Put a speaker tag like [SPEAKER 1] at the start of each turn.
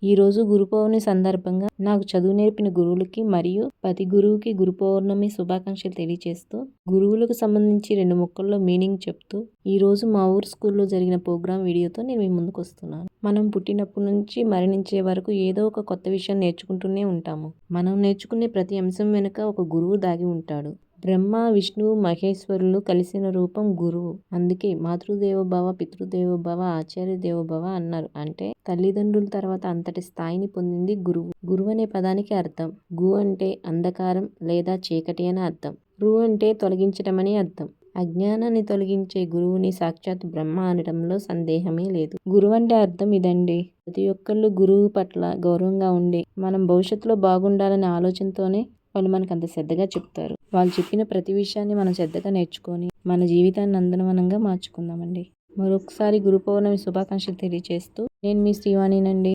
[SPEAKER 1] ఈరోజు గురు పౌర్ణమి సందర్భంగా నాకు చదువు నేర్పిన గురువులకి మరియు ప్రతి గురువుకి గురు పౌర్ణమి శుభాకాంక్షలు తెలియజేస్తూ, గురువులకు సంబంధించి 2 ముక్కల్లో మీనింగ్ చెప్తూ, ఈరోజు మా ఊరు స్కూల్లో జరిగిన ప్రోగ్రాం వీడియోతో నేను మీ ముందుకు వస్తున్నాను. మనం పుట్టినప్పటి నుంచి మరణించే వరకు ఏదో ఒక కొత్త విషయం నేర్చుకుంటూనే ఉంటాము. మనం నేర్చుకునే ప్రతి అంశం వెనుక ఒక గురువు దాగి ఉంటాడు. బ్రహ్మ, విష్ణువు, మహేశ్వరులు కలిసిన రూపం గురువు. అందుకే మాతృదేవోభవ, పితృదేవోభవ, ఆచార్య దేవోభవ అన్నారు. అంటే తల్లిదండ్రుల తర్వాత అంతటి స్థాయిని పొందింది గురువు. గురువు అనే పదానికి అర్థం గు అంటే అంధకారం లేదా చీకటి అని అర్థం. రు అంటే తొలగించటం అని అర్థం. అజ్ఞానాన్ని తొలగించే గురువుని సాక్షాత్ బ్రహ్మ అనడంలో సందేహమే లేదు. గురువు అంటే అర్థం ఇదండి. ప్రతి ఒక్కళ్ళు గురువు పట్ల గౌరవంగా ఉండి మనం భవిష్యత్తులో బాగుండాలనే ఆలోచనతోనే వాళ్ళు మనకు అంత శ్రద్ధగా చెప్తారు. వాళ్ళు చెప్పిన ప్రతి విషయాన్ని మనం శ్రద్ధగా నేర్చుకొని మన జీవితాన్ని నందనవనంగా మార్చుకుందామండి. మరొకసారి గురు పౌర్ణమి శుభాకాంక్షలు తెలియజేస్తూ, నేను మీ శ్రీవాణినండి.